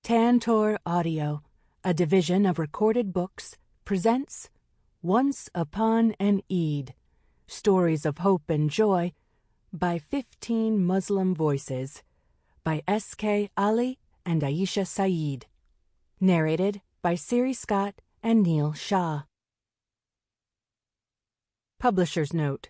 Tantor Audio, a division of Recorded Books, presents Once Upon an Eid, Stories of Hope and Joy by 15 Muslim Voices by S.K. Ali and Aisha Saeed. Narrated by Siiri Scott and Neil Shah. Publisher's Note: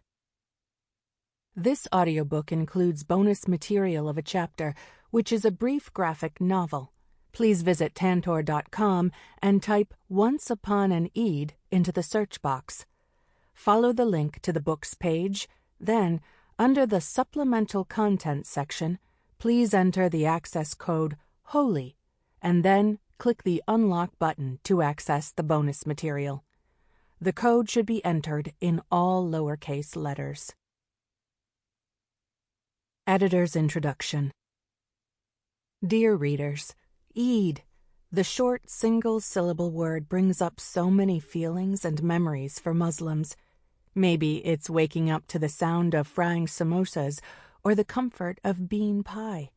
This audiobook includes bonus material of a chapter, which is a brief graphic novel. Please visit Tantor.com and type Once Upon an Eid into the search box. Follow the link to the book's page, then, under the Supplemental Content section, please enter the access code HOLY, and then click the Unlock button to access the bonus material. The code should be entered in all lowercase letters. Editor's Introduction. Dear readers, Eid, the short single-syllable word, brings up so many feelings and memories for Muslims. Maybe it's waking up to the sound of frying samosas or the comfort of bean pie.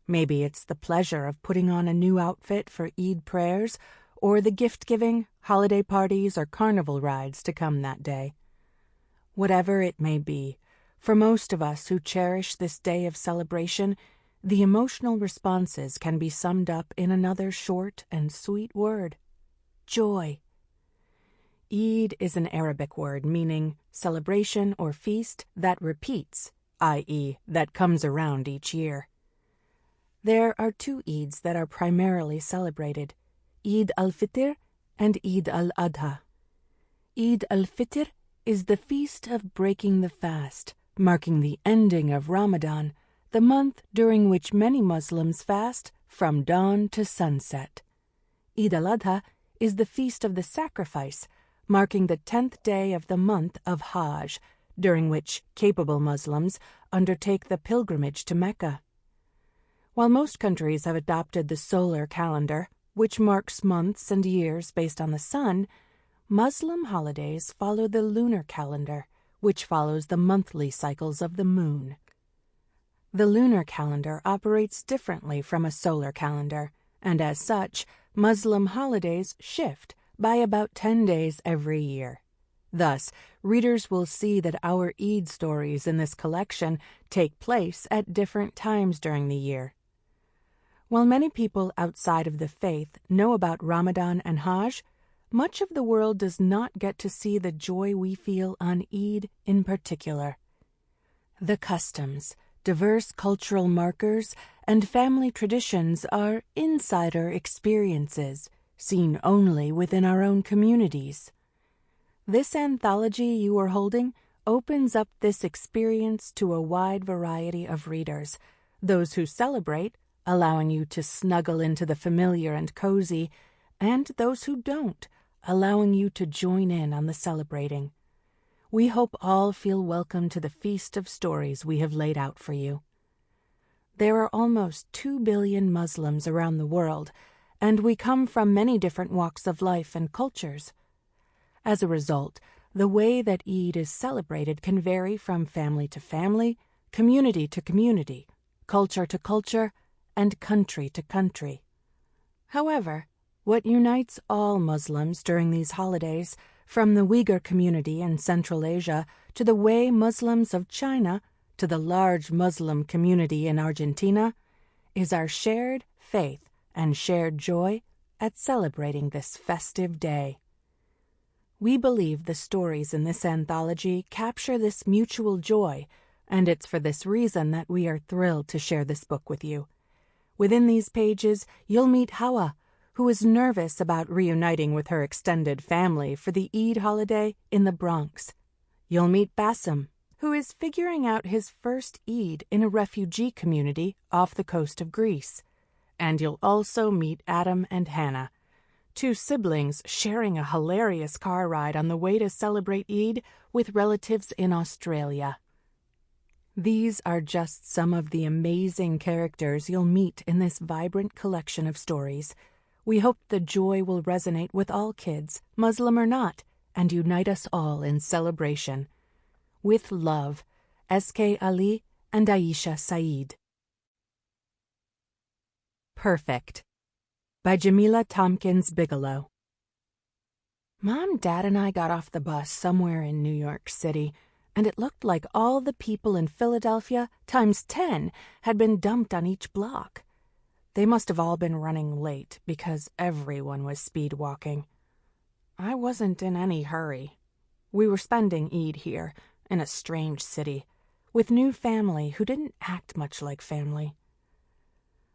Maybe it's the pleasure of putting on a new outfit for Eid prayers or the gift-giving, holiday parties, or carnival rides to come that day. Whatever it may be, for most of us who cherish this day of celebration, the emotional responses can be summed up in another short and sweet word: joy. Eid is an Arabic word meaning celebration or feast that repeats, i.e., that comes around each year. There are two Eids that are primarily celebrated: Eid al-Fitr and Eid al-Adha. Eid al-Fitr is the feast of breaking the fast, marking the ending of Ramadan, the month during which many Muslims fast from dawn to sunset. Eid al-Adha is the feast of the sacrifice, marking the 10th day of the month of Hajj, during which capable Muslims undertake the pilgrimage to Mecca. While most countries have adopted the solar calendar, which marks months and years based on the sun, Muslim holidays follow the lunar calendar, which follows the monthly cycles of the moon. The lunar calendar operates differently from a solar calendar, and as such, Muslim holidays shift by about 10 days every year. Thus, readers will see that our Eid stories in this collection take place at different times during the year. While many people outside of the faith know about Ramadan and Hajj, much of the world does not get to see the joy we feel on Eid in particular. The customs, diverse cultural markers, and family traditions are insider experiences, seen only within our own communities. This anthology you are holding opens up this experience to a wide variety of readers, those who celebrate, allowing you to snuggle into the familiar and cozy, and those who don't, allowing you to join in on the celebrating. We hope all feel welcome to the feast of stories we have laid out for you. There are almost 2 billion Muslims around the world, and we come from many different walks of life and cultures. As a result, the way that Eid is celebrated can vary from family to family, community to community, culture to culture, and country to country. However, what unites all Muslims during these holidays, from the Uyghur community in Central Asia to the Hui Muslims of China to the large Muslim community in Argentina, is our shared faith and shared joy at celebrating this festive day. We believe the stories in this anthology capture this mutual joy, and it's for this reason that we are thrilled to share this book with you. Within these pages, you'll meet Hawa, who is nervous about reuniting with her extended family for the Eid holiday in the Bronx. You'll meet Bassem, who is figuring out his first Eid in a refugee community off the coast of Greece. And you'll also meet Adam and Hannah, two siblings sharing a hilarious car ride on the way to celebrate Eid with relatives in Australia. These are just some of the amazing characters you'll meet in this vibrant collection of stories. We hope the joy will resonate with all kids, Muslim or not, and unite us all in celebration. With love, S.K. Ali and Aisha Saeed. Perfect. by Jamila Tompkins Bigelow. Mom, Dad, and I got off the bus somewhere in New York City, and it looked like all the people in Philadelphia times 10 had been dumped on each block. They must have all been running late because everyone was speed walking. I wasn't in any hurry. We were spending Eid here, in a strange city, with new family who didn't act much like family.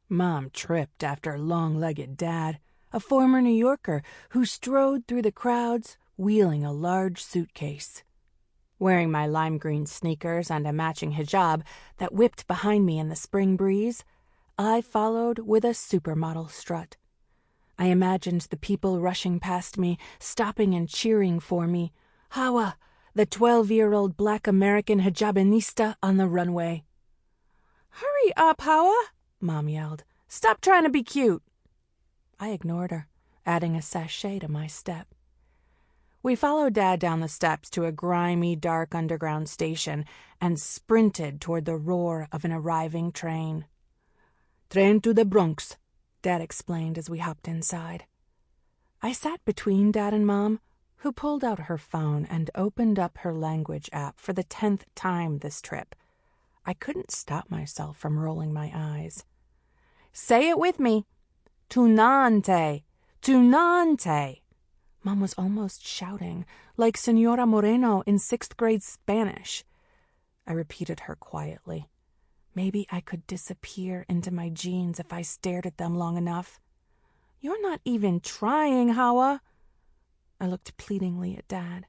Mom tripped after long-legged Dad, a former New Yorker who strode through the crowds wheeling a large suitcase. Wearing my lime green sneakers and a matching hijab that whipped behind me in the spring breeze, I followed with a supermodel strut. I imagined the people rushing past me, stopping and cheering for me. Hawa, the 12-year-old black American hijabinista on the runway. "Hurry up, Hawa," Mom yelled. "Stop trying to be cute." I ignored her, adding a sachet to my step. We followed Dad down the steps to a grimy, dark underground station and sprinted toward the roar of an arriving train. "Train to the Bronx," Dad explained as we hopped inside. I sat between Dad and Mom, who pulled out her phone and opened up her language app for the 10th time this trip. I couldn't stop myself from rolling my eyes. "Say it with me. Tunante, tunante." Mom was almost shouting, like Senora Moreno in 6th grade Spanish. I repeated her quietly. Maybe I could disappear into my jeans if I stared at them long enough. "You're not even trying, Hawa." I looked pleadingly at Dad.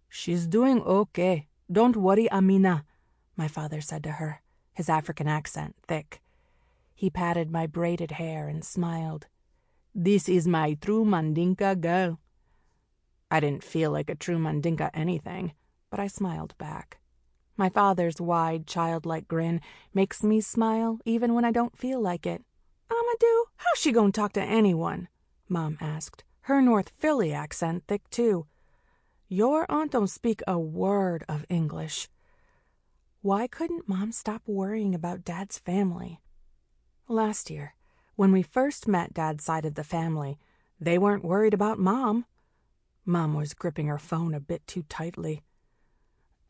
"She's doing okay. Don't worry, Amina," my father said to her, his African accent thick. He patted my braided hair and smiled. "This is my true Mandinka girl." I didn't feel like a true Mandinka anything, but I smiled back. My father's wide, childlike grin makes me smile even when I don't feel like it. "Amadou, how's she gonna talk to anyone?" Mom asked, her North Philly accent thick too. "Your aunt don't speak a word of English." Why couldn't Mom stop worrying about Dad's family? Last year, when we first met Dad's side of the family, they weren't worried about Mom. Mom was gripping her phone a bit too tightly.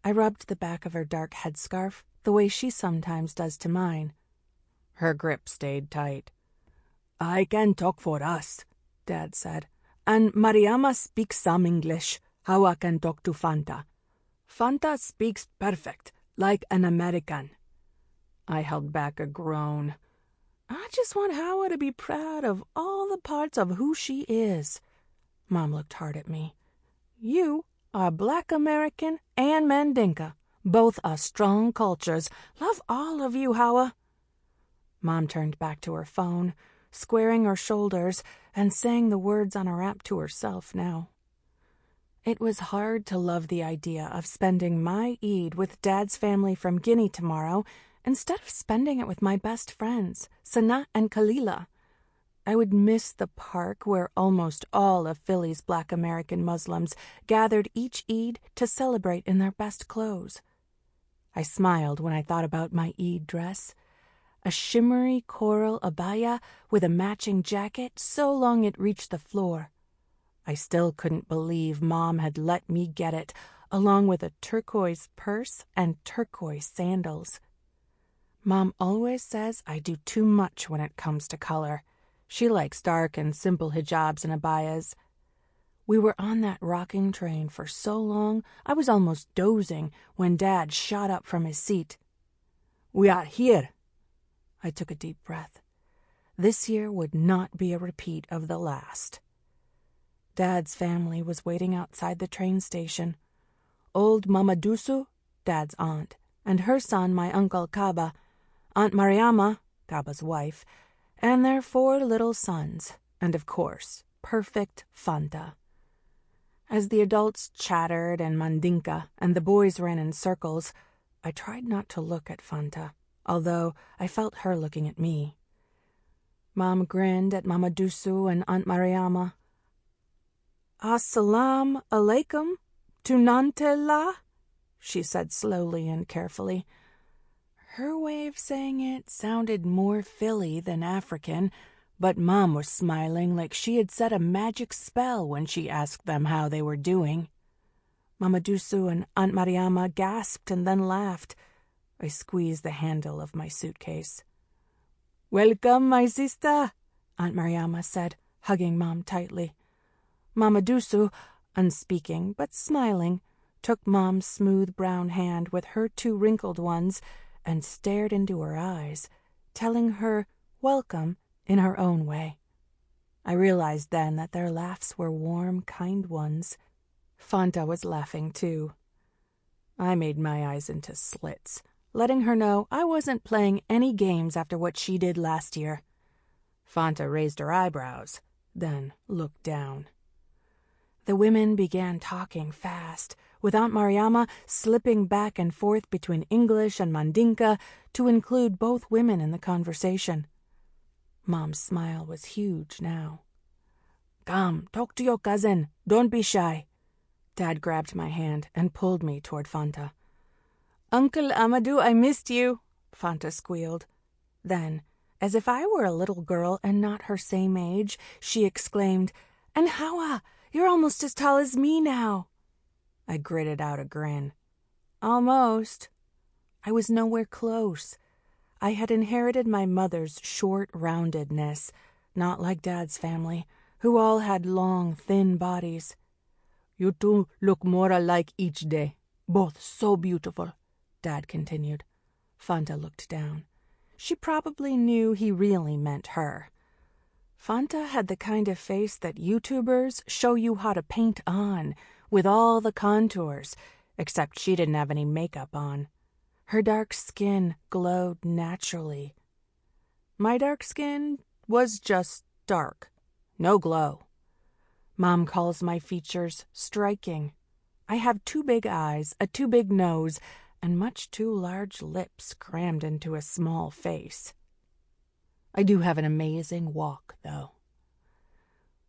I rubbed the back of her dark headscarf the way she sometimes does to mine. Her grip stayed tight. "I can talk for us," Dad said. "And Mariama speaks some English. Hawa can talk to Fanta. Fanta speaks perfect, like an American." I held back a groan. I just want Hawa to be proud of all the parts of who she is. Mom looked hard at me. "You are Black American and Mandinka. Both are strong cultures. Love all of you, Hawa." Mom turned back to her phone, squaring her shoulders and saying the words on her app to herself now. It was hard to love the idea of spending my Eid with Dad's family from Guinea tomorrow instead of spending it with my best friends, Sana and Kalila. I would miss the park where almost all of Philly's Black American Muslims gathered each Eid to celebrate in their best clothes. I smiled when I thought about my Eid dress. A shimmery coral abaya with a matching jacket so long it reached the floor. I still couldn't believe Mom had let me get it, along with a turquoise purse and turquoise sandals. Mom always says I do too much when it comes to color. She likes dark and simple hijabs and abayas. We were on that rocking train for so long, I was almost dozing when Dad shot up from his seat. "We are here." I took a deep breath. This year would not be a repeat of the last. Dad's family was waiting outside the train station. Old Mama Dusu, Dad's aunt, and her son, my Uncle Kaba, Aunt Mariama, Kaba's wife, and their 4 little sons, and of course, perfect Fanta. As the adults chattered in Mandinka and the boys ran in circles, I tried not to look at Fanta, although I felt her looking at me. Mom grinned at Mama Dusu and Aunt Mariama. "Assalamu alaikum, tunante la," she said slowly and carefully. Her way of saying it sounded more Philly than African, but Mom was smiling like she had said a magic spell when she asked them how they were doing. Mama Dusu and Aunt Mariama gasped and then laughed. I squeezed the handle of my suitcase. "Welcome, my sister," Aunt Mariama said, hugging Mom tightly. Mama Dusu, unspeaking but smiling, took Mom's smooth brown hand with her two wrinkled ones and stared into her eyes, telling her welcome in her own way. I realized then that their laughs were warm, kind ones. Fanta was laughing too. I made my eyes into slits, letting her know I wasn't playing any games after what she did last year. Fanta raised her eyebrows, then looked down. The women began talking fast, with Aunt Mariama slipping back and forth between English and Mandinka to include both women in the conversation. Mom's smile was huge now. "Come, talk to your cousin. Don't be shy." Dad grabbed my hand and pulled me toward Fanta. "Uncle Amadou, I missed you," Fanta squealed. Then, as if I were a little girl and not her same age, she exclaimed, "And Hawa, you're almost as tall as me now." I gritted out a grin. Almost. I was nowhere close. I had inherited my mother's short roundedness, not like Dad's family, who all had long, thin bodies. "You two look more alike each day, both so beautiful," Dad continued. Fanta looked down. She probably knew he really meant her. Fanta had the kind of face that YouTubers show you how to paint on, with all the contours, except she didn't have any makeup on. Her dark skin glowed naturally. My dark skin was just dark, no glow. Mom calls my features striking. I have too big eyes, a too big nose, and much too large lips crammed into a small face. I do have an amazing walk, though.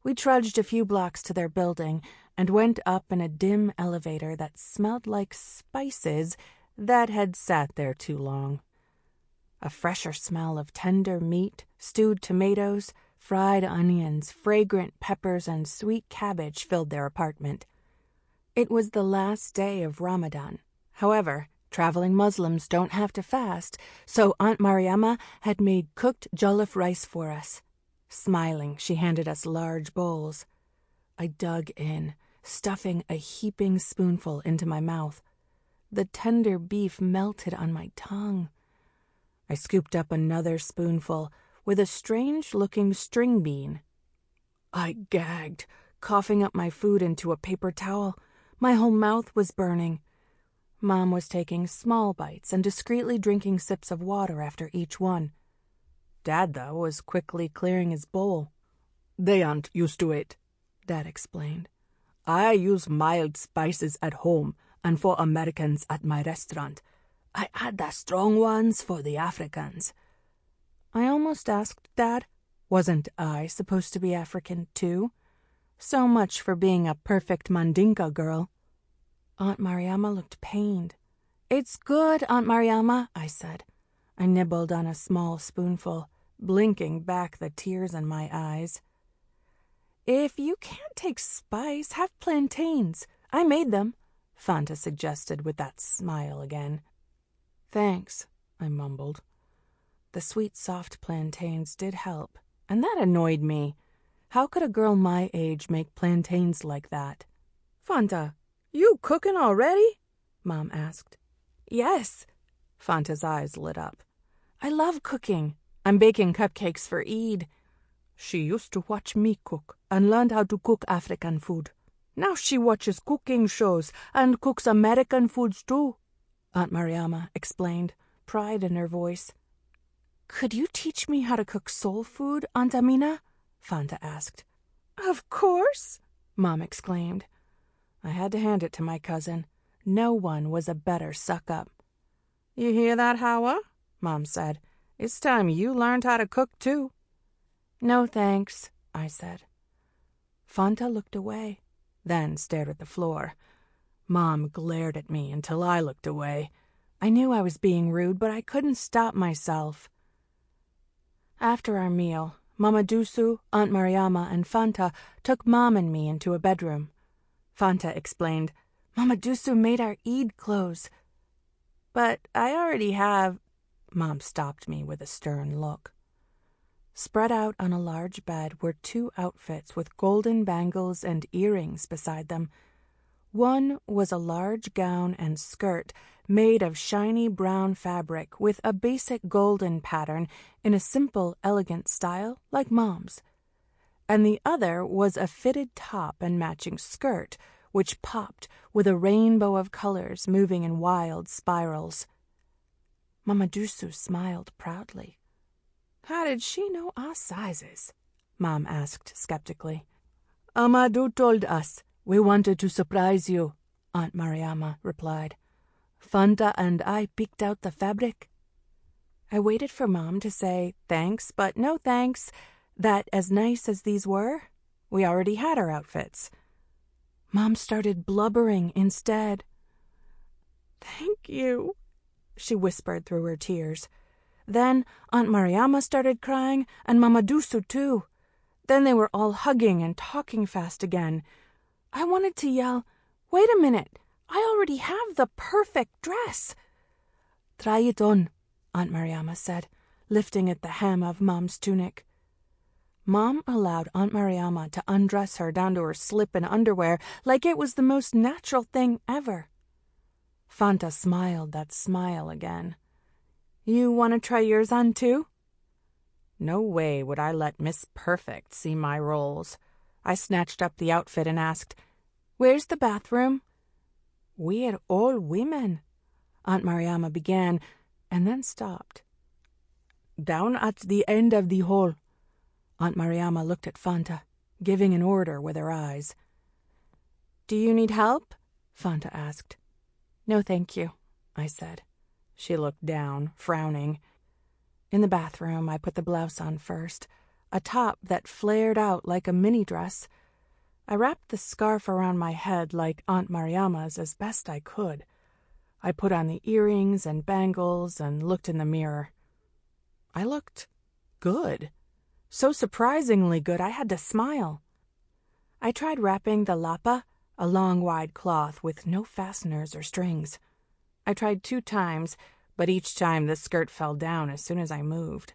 We trudged a few blocks to their building and went up in a dim elevator that smelled like spices that had sat there too long. A fresher smell of tender meat, stewed tomatoes, fried onions, fragrant peppers, and sweet cabbage filled their apartment. It was the last day of Ramadan. However, traveling Muslims don't have to fast, so Aunt Mariama had made cooked jollof rice for us. Smiling, she handed us large bowls. I dug in, stuffing a heaping spoonful into my mouth. The tender beef melted on my tongue. I scooped up another spoonful with a strange-looking string bean. I gagged, coughing up my food into a paper towel. My whole mouth was burning. Mom was taking small bites and discreetly drinking sips of water after each one. Dad, though, was quickly clearing his bowl. "They aren't used to it," Dad explained. "I use mild spices at home and for Americans at my restaurant. I add the strong ones for the Africans." I almost asked Dad, wasn't I supposed to be African too? So much for being a perfect Mandinka girl. Aunt Mariama looked pained. "It's good, Aunt Mariama," I said. I nibbled on a small spoonful, blinking back the tears in my eyes. "If you can't take spice, have plantains. I made them," Fanta suggested with that smile again. "Thanks," I mumbled. The sweet, soft plantains did help, and that annoyed me. How could a girl my age make plantains like that? "Fanta, you cooking already?" Mom asked. "Yes." Fanta's eyes lit up. "I love cooking. I'm baking cupcakes for Eid." "She used to watch me cook and learned how to cook African food. Now she watches cooking shows and cooks American foods too," Aunt Mariama explained, pride in her voice. "Could you teach me how to cook soul food, Aunt Amina?" Fanta asked. "Of course," Mom exclaimed. I had to hand it to my cousin. No one was a better suck-up. "You hear that, Hawa?" Mom said. "It's time you learned how to cook, too." "No, thanks," I said. Fanta looked away, then stared at the floor. Mom glared at me until I looked away. I knew I was being rude, but I couldn't stop myself. After our meal, Mama Dusu, Aunt Mariama, and Fanta took Mom and me into a bedroom. Fanta explained, "Mama Dusu made our Eid clothes." "But I already have—" Mom stopped me with a stern look. Spread out on a large bed were 2 outfits with golden bangles and earrings beside them. One was a large gown and skirt made of shiny brown fabric with a basic golden pattern in a simple, elegant style like Mom's. And the other was a fitted top and matching skirt, which popped with a rainbow of colors moving in wild spirals. Mama Dusu smiled proudly. "How did she know our sizes?" Mom asked skeptically. "Amadou told us. We wanted to surprise you," Aunt Mariama replied. "Fanta and I picked out the fabric." I waited for Mom to say thanks, but no thanks, that as nice as these were, we already had our outfits. Mom started blubbering instead. "Thank you," she whispered through her tears. Then Aunt Mariama started crying, and Mama Dusu too. Then they were all hugging and talking fast again. I wanted to yell, "Wait a minute, I already have the perfect dress." "Try it on," Aunt Mariama said, lifting at the hem of Mom's tunic. Mom allowed Aunt Mariama to undress her down to her slip and underwear like it was the most natural thing ever. Fanta smiled that smile again. "You want to try yours on too?" No way would I let Miss Perfect see my rolls. I snatched up the outfit and asked, "Where's the bathroom?" "We're all women," Aunt Mariama began, and then stopped. "Down at the end of the hall." Aunt Mariama looked at Fanta, giving an order with her eyes. "Do you need help?" Fanta asked. "No, thank you," I said. She looked down, frowning. In the bathroom, I put the blouse on first, a top that flared out like a mini dress. I wrapped the scarf around my head like Aunt Mariama's as best I could. I put on the earrings and bangles and looked in the mirror. I looked good. So surprisingly good I had to smile. I tried wrapping the lapa, a long wide cloth with no fasteners or strings. I tried 2 times, but each time the skirt fell down as soon as I moved.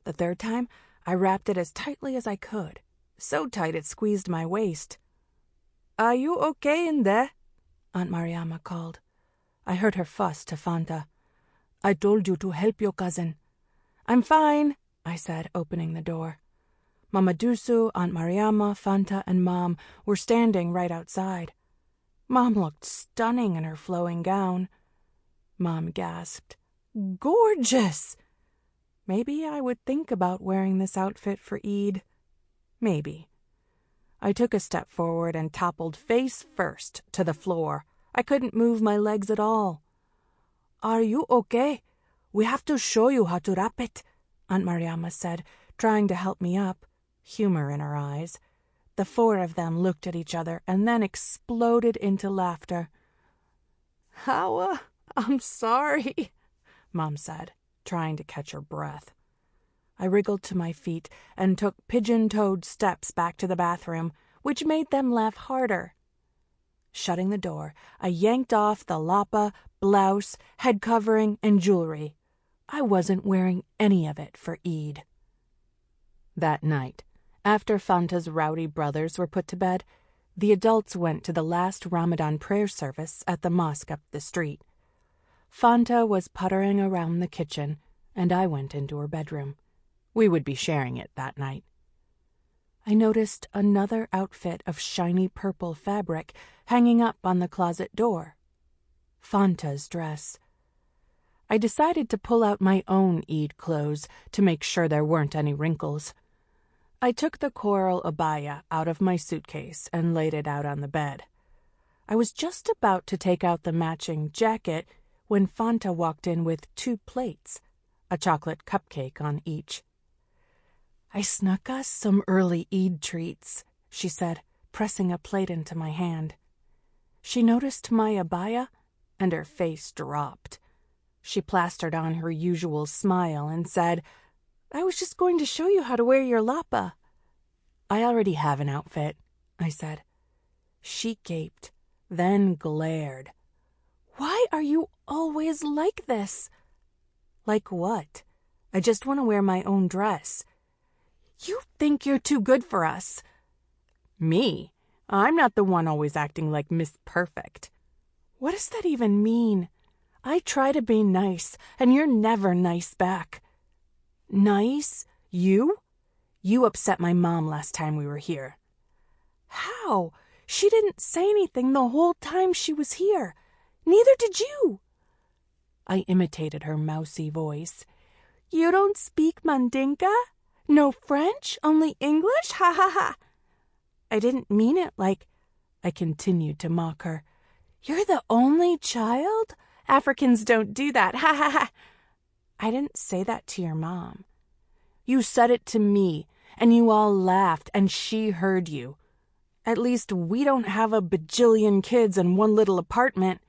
The 3rd time, I wrapped it as tightly as I could, so tight it squeezed my waist. "Are you okay in there?" Aunt Mariama called. I heard her fuss to Fanta. "I told you to help your cousin." "I'm fine," I said, opening the door. Mama Dusu, Aunt Mariama, Fanta, and Mom were standing right outside. Mom looked stunning in her flowing gown. Mom gasped, "Gorgeous!" Maybe I would think about wearing this outfit for Eid. Maybe. I took a step forward and toppled face first to the floor. I couldn't move my legs at all. "Are you okay? We have to show you how to wrap it," Aunt Mariama said, trying to help me up, humor in her eyes. The 4 of them looked at each other and then exploded into laughter. "How, I'm sorry," Mom said, trying to catch her breath. I wriggled to my feet and took pigeon-toed steps back to the bathroom, which made them laugh harder. Shutting the door, I yanked off the lapa, blouse, head covering, and jewelry. I wasn't wearing any of it for Eid. That night, after Fanta's rowdy brothers were put to bed, the adults went to the last Ramadan prayer service at the mosque up the street. Fanta was puttering around the kitchen, and I went into her bedroom. We would be sharing it that night. I noticed another outfit of shiny purple fabric hanging up on the closet door. Fanta's dress. I decided to pull out my own Eid clothes to make sure there weren't any wrinkles. I took the coral abaya out of my suitcase and laid it out on the bed. I was just about to take out the matching jacket when Fanta walked in with 2 plates, a chocolate cupcake on each. "I snuck us some early Eid treats," she said, pressing a plate into my hand. She noticed my abaya, and her face dropped. She plastered on her usual smile and said, I was just going to show you how to wear your lapa." "I already have an outfit," I said. She gaped, then glared. "Why are you always like this?" "Like what? I just want to wear my own dress." "You think you're too good for us." "Me? I'm not the one always acting like Miss Perfect." "What does that even mean? I try to be nice, and you're never nice back." "Nice? You? You upset my mom last time we were here." "How? She didn't say anything the whole time she was here. Neither did you." I imitated her mousy voice. "You don't speak Mandinka? No French? Only English? Ha ha ha." I didn't mean it like... I continued to mock her. "You're the only child? Africans don't do that. Ha ha ha." "I didn't say that to your mom." "You said it to me, and you all laughed, and she heard you. At least we don't have a bajillion kids in one little apartment."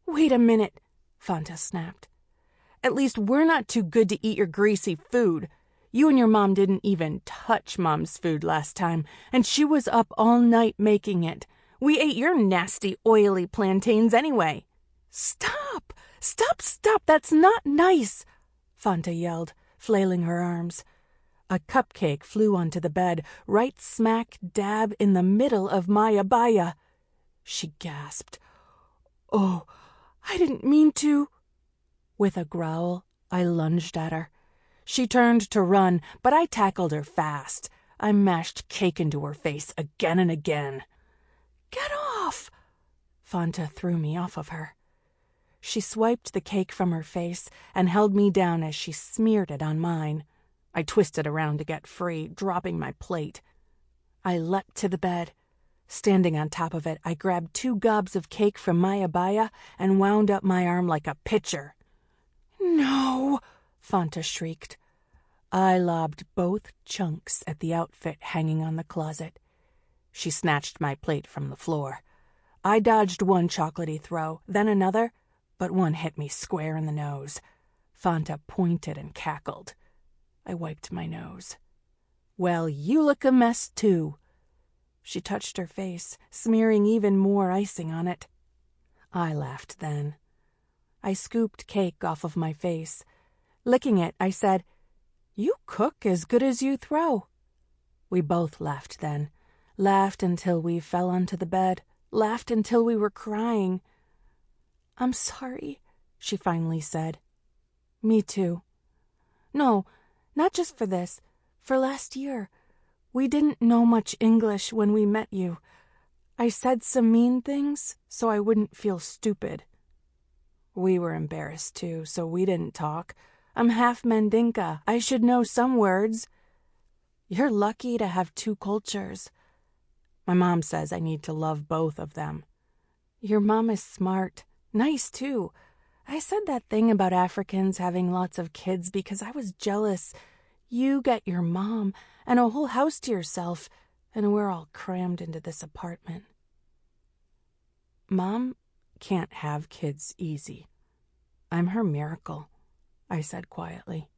"Wait a minute," Fanta snapped. "At least we're not too good to eat your greasy food. You and your mom didn't even touch Mom's food last time, and she was up all night making it. We ate your nasty, oily plantains anyway." "Stop! Stop, stop! That's not nice!" Fanta yelled, flailing her arms. A cupcake flew onto the bed, right smack dab in the middle of my abaya. She gasped. "Oh, I didn't mean to." With a growl, I lunged at her. She turned to run, but I tackled her fast. I mashed cake into her face again and again. "Get off!" Fanta threw me off of her. She swiped the cake from her face and held me down as she smeared it on mine. I twisted around to get free, dropping my plate. I leapt to the bed. Standing on top of it, I grabbed 2 gobs of cake from my abaya and wound up my arm like a pitcher. "No!" Fanta shrieked. I lobbed both chunks at the outfit hanging on the closet. She snatched my plate from the floor. I dodged one chocolatey throw, then another, but one hit me square in the nose. Fanta pointed and cackled. I wiped my nose. "Well, you look a mess, too." She touched her face, smearing even more icing on it. I laughed then. I scooped cake off of my face. Licking it, I said, "You cook as good as you throw." We both laughed then. Laughed until we fell onto the bed. Laughed until we were crying. "I'm sorry," she finally said. "Me too." "No, not just for this. For last year. We didn't know much English when we met you. I said some mean things so I wouldn't feel stupid." We were embarrassed too, so we didn't talk. "I'm half Mandinka. I should know some words." "You're lucky to have 2 cultures." My mom says I need to love both of them. "Your mom is smart. Nice, too. I said that thing about Africans having lots of kids because I was jealous. You get your mom and a whole house to yourself, and we're all crammed into this apartment." "Mom can't have kids easy. I'm her miracle," I said quietly.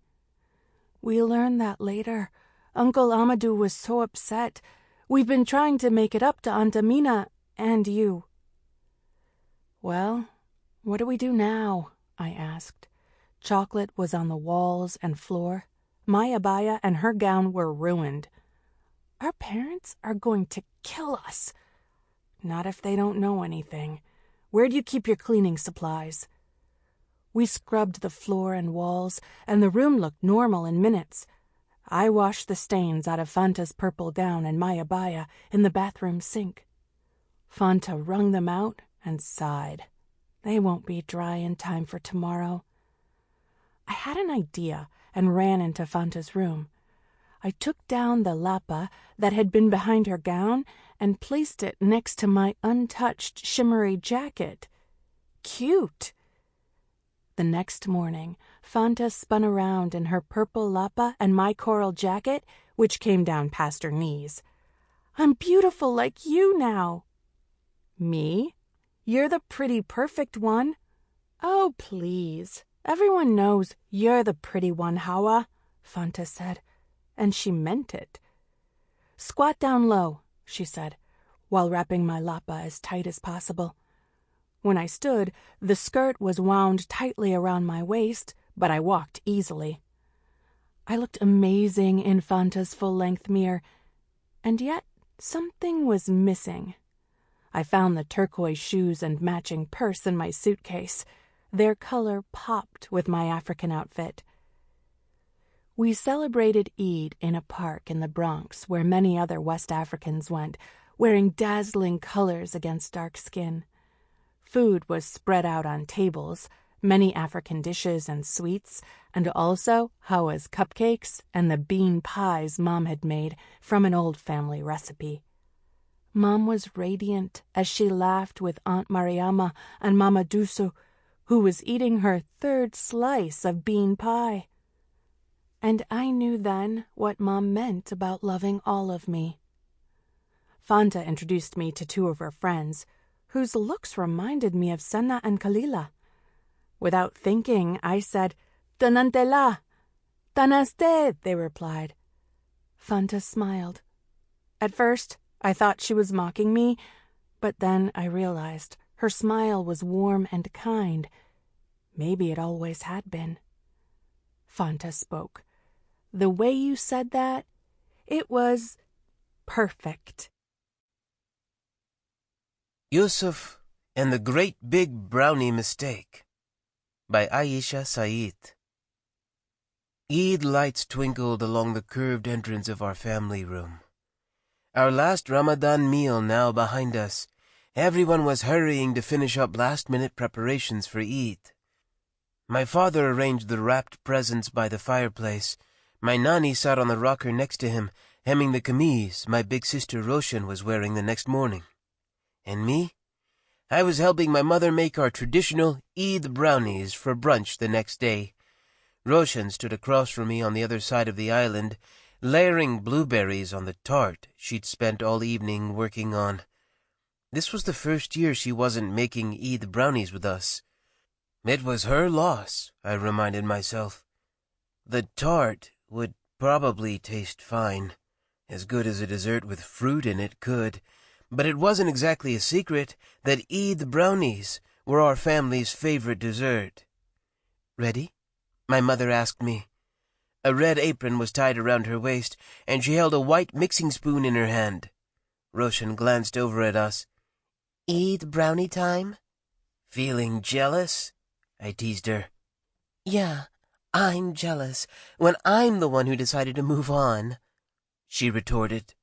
"We learned that later. Uncle Amadou was so upset. We've been trying to make it up to Aunt Amina and you." "Well, what do we do now?" I asked. Chocolate was on the walls and floor. My abaya and her gown were ruined. "Our parents are going to kill us." "Not if they don't know anything. Where do you keep your cleaning supplies?" We scrubbed the floor and walls, and the room looked normal in minutes. I washed the stains out of Fanta's purple gown and my abaya in the bathroom sink. Fanta wrung them out and sighed. They won't be dry in time for tomorrow. I had an idea and ran into Fanta's room. I took down the lapa that had been behind her gown and placed it next to my untouched shimmery jacket. Cute! The next morning, Fanta spun around in her purple lapa and my coral jacket, which came down past her knees. "I'm beautiful like you now." "Me? You're the pretty perfect one." "Oh, please. Everyone knows you're the pretty one, Hawa." Fanta said, and she meant it. Squat down low, she said, while wrapping my lapa as tight as possible. When I stood, the skirt was wound tightly around my waist, but I walked easily. I looked amazing in Fanta's full-length mirror, and yet something was missing. I found the turquoise shoes and matching purse in my suitcase. Their color popped with my African outfit. We celebrated Eid in a park in the Bronx where many other West Africans went, wearing dazzling colors against dark skin. Food was spread out on tables, many African dishes and sweets, and also Hawa's cupcakes and the bean pies Mom had made from an old family recipe. Mom was radiant as she laughed with Aunt Mariama and Mama Dusu, who was eating her third slice of bean pie. And I knew then what Mom meant about loving all of me. Fanta introduced me to two of her friends, whose looks reminded me of Sanna and Kalila. Without thinking, I said, "Tanantela." "Tanaste," they replied. Fanta smiled. At first, I thought she was mocking me, but then I realized her smile was warm and kind. Maybe it always had been. Fanta spoke. The way you said that, it was perfect. Yusuf and the Great Big Brownie Mistake by Aisha Saeed. Eid lights twinkled along the curved entrance of our family room. Our last Ramadan meal now behind us, everyone was hurrying to finish up last-minute preparations for Eid. My father arranged the wrapped presents by the fireplace. My nanny sat on the rocker next to him, hemming the kameez my big sister Roshan was wearing the next morning. And me? I was helping my mother make our traditional Eid brownies for brunch the next day. Roshan stood across from me on the other side of the island, layering blueberries on the tart she'd spent all evening working on. This was the first year she wasn't making Eid brownies with us. It was her loss, I reminded myself. The tart would probably taste fine, as good as a dessert with fruit in it could, but it wasn't exactly a secret that Eid brownies were our family's favorite dessert. "Ready?" my mother asked me. A red apron was tied around her waist, and she held a white mixing spoon in her hand. Roshan glanced over at us. "Eid brownie time?" "Feeling jealous?" I teased her. "Yeah, I'm jealous when I'm the one who decided to move on," she retorted.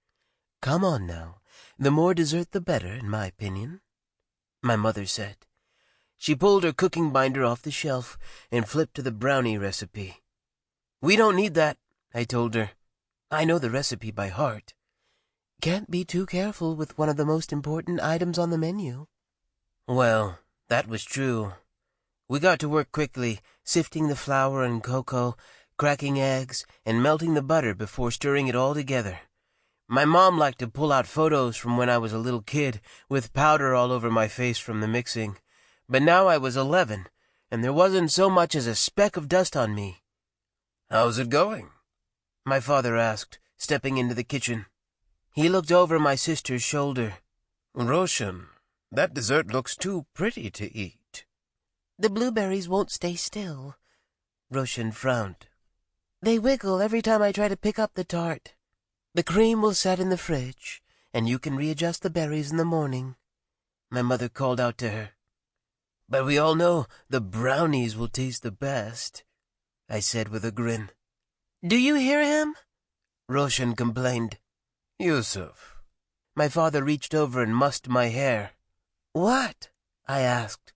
"Come on now. The more dessert the better, in my opinion," my mother said. She pulled her cooking binder off the shelf and flipped to the brownie recipe. "We don't need that," I told her. "I know the recipe by heart." "Can't be too careful with one of the most important items on the menu." Well, that was true. We got to work quickly, sifting the flour and cocoa, cracking eggs, and melting the butter before stirring it all together. My mom liked to pull out photos from when I was a little kid, with powder all over my face from the mixing. But now I was 11, and there wasn't so much as a speck of dust on me. "How's it going?" my father asked, stepping into the kitchen. He looked over my sister's shoulder. "Roshan, that dessert looks too pretty to eat." "The blueberries won't stay still." Roshan frowned. "They wiggle every time I try to pick up the tart. The cream will set in the fridge, and you can readjust the berries in the morning," my mother called out to her. "But we all know the brownies will taste the best," I said with a grin. "Do you hear him?" Roshan complained. "Yusuf." My father reached over and mussed my hair. "What?" I asked.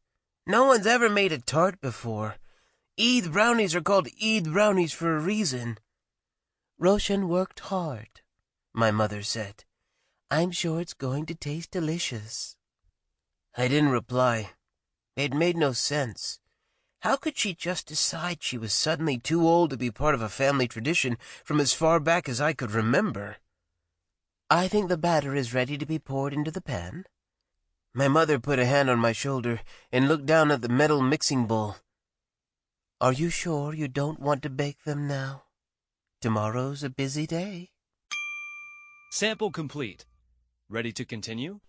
"No one's ever made a tart before. Eid brownies are called Eid brownies for a reason." "Roshan worked hard," my mother said. "I'm sure it's going to taste delicious." I didn't reply. It made no sense. How could she just decide she was suddenly too old to be part of a family tradition from as far back as I could remember? "I think the batter is ready to be poured into the pan." My mother put a hand on my shoulder and looked down at the metal mixing bowl. "Are you sure you don't want to bake them now?" Tomorrow's a busy day. Sample complete. Ready to continue?